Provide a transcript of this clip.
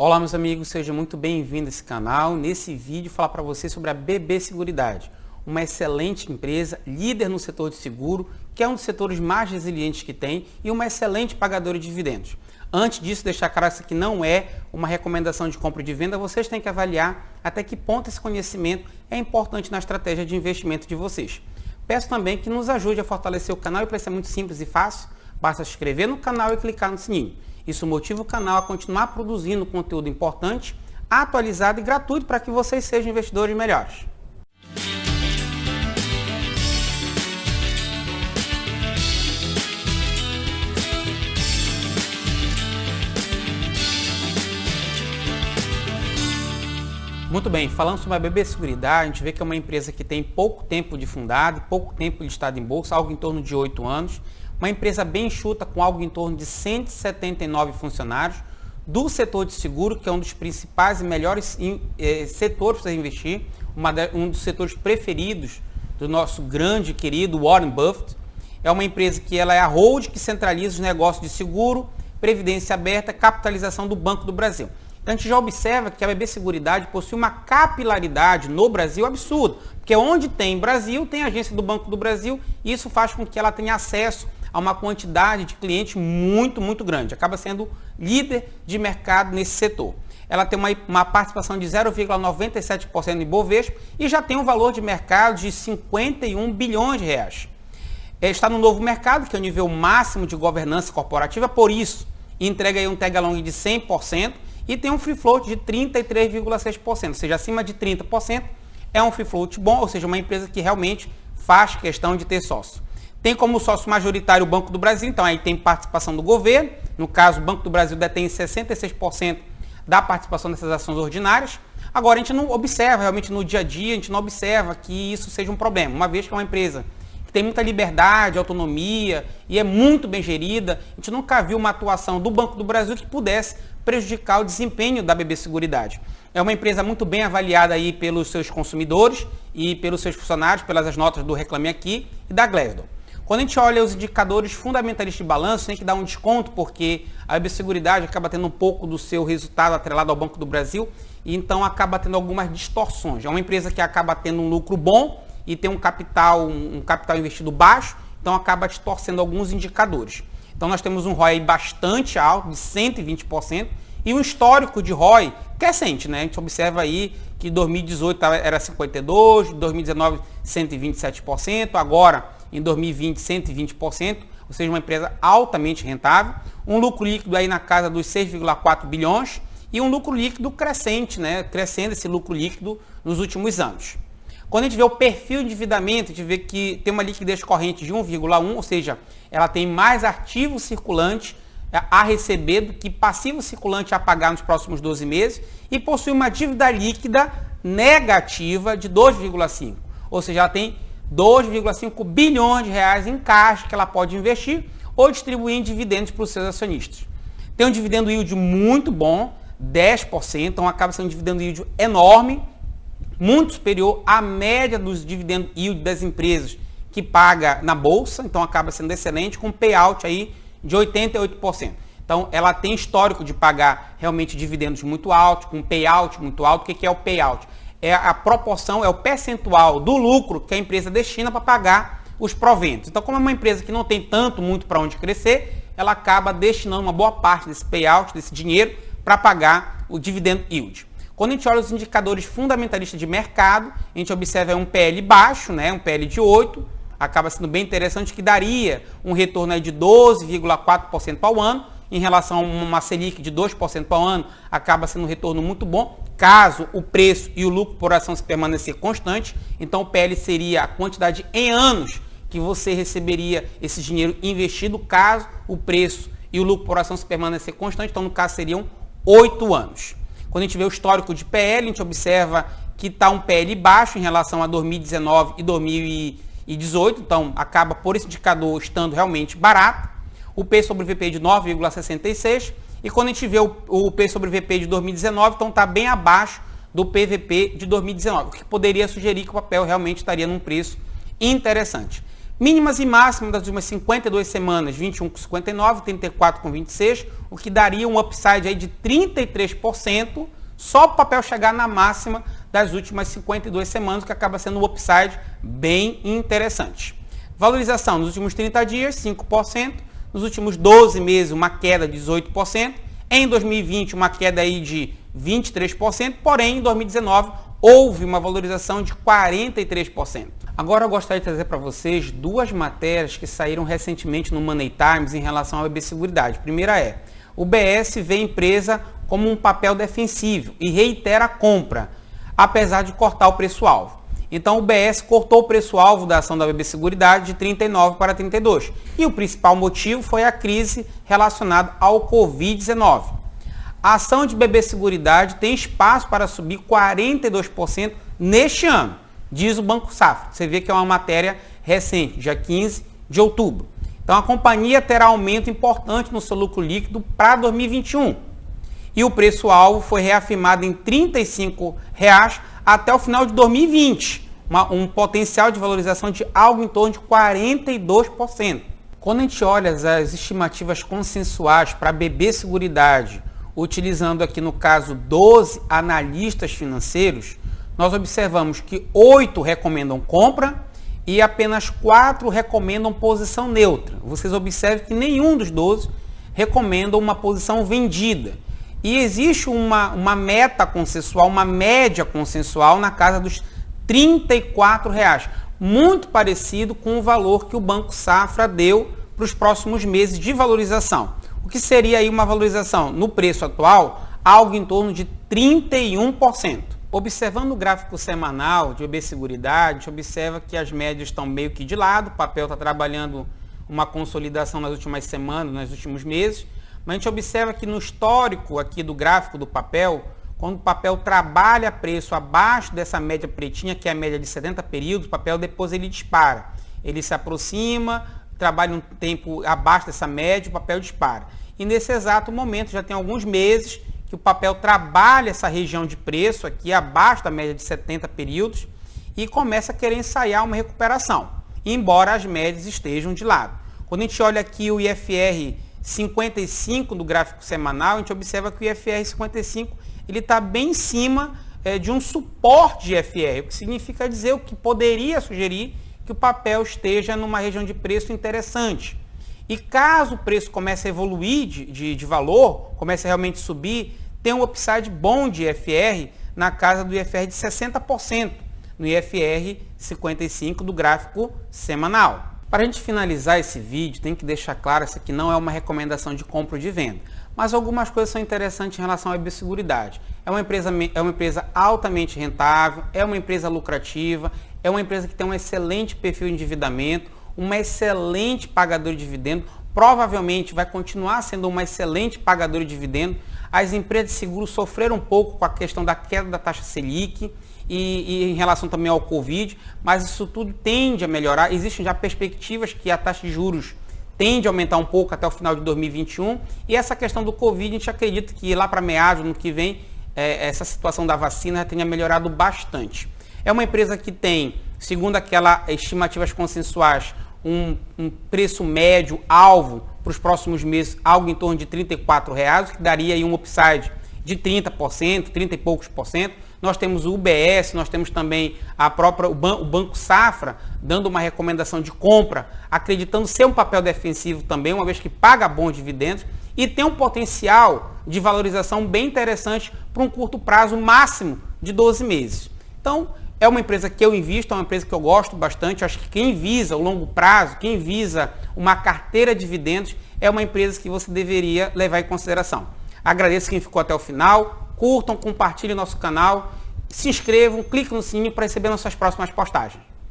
Olá meus amigos, seja muito bem-vindo a esse canal. Nesse vídeo falar para você sobre a BB Seguridade, uma excelente empresa, líder no setor de seguro, que é um dos setores mais resilientes que tem e uma excelente pagadora de dividendos. Antes disso, deixar claro que isso aqui não é uma recomendação de compra e de venda, vocês têm que avaliar até que ponto esse conhecimento é importante na estratégia de investimento de vocês. Peço também que nos ajude a fortalecer o canal e para isso é muito simples e fácil, basta se inscrever no canal e clicar no sininho. Isso motiva o canal a continuar produzindo conteúdo importante, atualizado e gratuito para que vocês sejam investidores melhores. Muito bem, falando sobre a BB Seguridade, a gente vê que é uma empresa que tem pouco tempo de fundada e pouco tempo de listada em bolsa, algo em torno de 8 anos. Uma empresa bem enxuta com algo em torno de 179 funcionários do setor de seguro, que é um dos principais e melhores setores para investir, um dos setores preferidos do nosso grande querido Warren Buffett. É uma empresa que ela é a hold que centraliza os negócios de seguro, previdência aberta, capitalização do Banco do Brasil. Então a gente já observa que a BB Seguridade possui uma capilaridade no Brasil absurda, porque onde tem Brasil, tem agência do Banco do Brasil, e isso faz com que ela tenha acesso a uma quantidade de clientes muito grande. Acaba sendo líder de mercado nesse setor. Ela tem uma participação de 0,97% no Ibovespa e já tem um valor de mercado de 51 bilhões de reais. Está no novo mercado, que é o nível máximo de governança corporativa, por isso entrega aí um tag along de 100% e tem um free float de 33,6%, ou seja, acima de 30% é um free float bom, ou seja, uma empresa que realmente faz questão de ter sócio. Tem como sócio majoritário o Banco do Brasil, então aí tem participação do governo, no caso o Banco do Brasil detém 66% da participação dessas ações ordinárias. Agora a gente não observa realmente no dia a dia, a gente não observa que isso seja um problema, uma vez que é uma empresa que tem muita liberdade, autonomia e é muito bem gerida, a gente nunca viu uma atuação do Banco do Brasil que pudesse prejudicar o desempenho da BB Seguridade. É uma empresa muito bem avaliada aí pelos seus consumidores e pelos seus funcionários, pelas notas do Reclame Aqui e da Glassdoor. Quando a gente olha os indicadores fundamentalistas de balanço, tem que dar um desconto, porque a BB Seguridade acaba tendo um pouco do seu resultado atrelado ao Banco do Brasil, e então acaba tendo algumas distorções. É uma empresa que acaba tendo um lucro bom e tem um capital investido baixo, então acaba distorcendo alguns indicadores. Então nós temos um ROI bastante alto, de 120%, e um histórico de ROI crescente, né? A gente observa aí que 2018 era 52%, 2019 127%, agora em 2020 120%, ou seja, uma empresa altamente rentável, um lucro líquido aí na casa dos 6,4 bilhões e um lucro líquido crescente, né? Crescendo esse lucro líquido nos últimos anos. Quando a gente vê o perfil de endividamento, a gente vê que tem uma liquidez corrente de 1,1, ou seja, ela tem mais ativo circulante a receber do que passivo circulante a pagar nos próximos 12 meses e possui uma dívida líquida negativa de 2,5, ou seja, ela tem 2,5 bilhões de reais em caixa que ela pode investir ou distribuir em dividendos para os seus acionistas. Tem um dividendo yield muito bom, 10%, então acaba sendo um dividendo yield enorme, muito superior à média dos dividend yield das empresas que paga na bolsa, então acaba sendo excelente, com payout aí de 88%. Então ela tem histórico de pagar realmente dividendos muito altos, com payout muito alto. O que é o payout? É a proporção, é o percentual do lucro que a empresa destina para pagar os proventos. Então, como é uma empresa que não tem muito para onde crescer, ela acaba destinando uma boa parte desse payout, desse dinheiro, para pagar o dividend yield. Quando a gente olha os indicadores fundamentalistas de mercado, a gente observa um PL baixo, né, um PL de 8, acaba sendo bem interessante, que daria um retorno aí de 12,4% ao ano, em relação a uma Selic de 2% ao ano, acaba sendo um retorno muito bom, caso o preço e o lucro por ação se permanecer constante. Então o PL seria a quantidade em anos que você receberia esse dinheiro investido, caso o preço e o lucro por ação se permanecer constante, então no caso seriam 8 anos. Quando a gente vê o histórico de PL, a gente observa que está um PL baixo em relação a 2019 e 2018, então acaba por esse indicador estando realmente barato. O P sobre VP de 9,66 e quando a gente vê o P sobre VP de 2019, então está bem abaixo do PVP de 2019, o que poderia sugerir que o papel realmente estaria num preço interessante. Mínimas e máximas das últimas 52 semanas, 21,59, 34,26, o que daria um upside aí de 33%, só para o papel chegar na máxima das últimas 52 semanas, que acaba sendo um upside bem interessante. Valorização nos últimos 30 dias, 5%, nos últimos 12 meses uma queda de 18%, em 2020 uma queda aí de 23%, porém em 2019 houve uma valorização de 43%. Agora eu gostaria de trazer para vocês duas matérias que saíram recentemente no Money Times em relação à BB Seguridade. A primeira é, o BS vê a empresa como um papel defensivo e reitera a compra, apesar de cortar o preço-alvo. Então o BS cortou o preço-alvo da ação da BB Seguridade de 39 para 32. E o principal motivo foi a crise relacionada ao Covid-19. A ação de BB Seguridade tem espaço para subir 42% neste ano, diz o Banco Safra. Você vê que é uma matéria recente, dia 15 de outubro. Então a companhia terá aumento importante no seu lucro líquido para 2021. E o preço-alvo foi reafirmado em R$ 35 até o final de 2020, um potencial de valorização de algo em torno de 42%. Quando a gente olha as estimativas consensuais para a BB Seguridade, utilizando aqui no caso 12 analistas financeiros, nós observamos que 8 recomendam compra e apenas 4 recomendam posição neutra. Vocês observam que nenhum dos 12 recomenda uma posição vendida. E existe uma meta consensual, uma média consensual na casa dos R$ 34, muito parecido com o valor que o Banco Safra deu para os próximos meses de valorização. O que seria aí uma valorização no preço atual, algo em torno de 31%. Observando o gráfico semanal de BB Seguridade, a gente observa que as médias estão meio que de lado, o papel está trabalhando uma consolidação nas últimas semanas, nos últimos meses, mas a gente observa que no histórico aqui do gráfico do papel, quando o papel trabalha preço abaixo dessa média pretinha, que é a média de 70 períodos, o papel depois ele dispara. Ele se aproxima, trabalha um tempo abaixo dessa média, o papel dispara. E nesse exato momento, já tem alguns meses que o papel trabalha essa região de preço aqui abaixo da média de 70 períodos e começa a querer ensaiar uma recuperação, embora as médias estejam de lado. Quando a gente olha aqui o IFR 55 do gráfico semanal, a gente observa que o IFR 55 ele está bem em cima de um suporte de IFR, o que significa dizer o que poderia sugerir que o papel esteja numa região de preço interessante. E caso o preço comece a evoluir de valor, comece a realmente subir, tem um upside bom de IFR na casa do IFR de 60%, no IFR 55 do gráfico semanal. Para a gente finalizar esse vídeo, tem que deixar claro que isso aqui não é uma recomendação de compra ou de venda, mas algumas coisas são interessantes em relação à BB Seguridade. É uma empresa altamente rentável, é uma empresa lucrativa, é uma empresa que tem um excelente perfil de endividamento, uma excelente pagadora de dividendo, provavelmente vai continuar sendo uma excelente pagadora de dividendo. As empresas de seguro sofreram um pouco com a questão da queda da taxa Selic e em relação também ao Covid, mas isso tudo tende a melhorar. Existem já perspectivas que a taxa de juros tende a aumentar um pouco até o final de 2021 e essa questão do Covid, a gente acredita que lá para meados do ano que vem, essa situação da vacina já tenha melhorado bastante. É uma empresa que tem, segundo aquelas estimativas consensuais, um preço médio alvo para os próximos meses, algo em torno de R$ 34, o que daria aí um upside de 30%, 30 e poucos por cento. Nós temos o UBS, nós temos também o Banco Safra dando uma recomendação de compra, acreditando ser um papel defensivo também, uma vez que paga bons dividendos e tem um potencial de valorização bem interessante para um curto prazo máximo de 12 meses. Então, é uma empresa que eu invisto, é uma empresa que eu gosto bastante. Acho que quem visa o longo prazo, quem visa uma carteira de dividendos, é uma empresa que você deveria levar em consideração. Agradeço quem ficou até o final. Curtam, compartilhem nosso canal, se inscrevam, cliquem no sininho para receber nossas próximas postagens.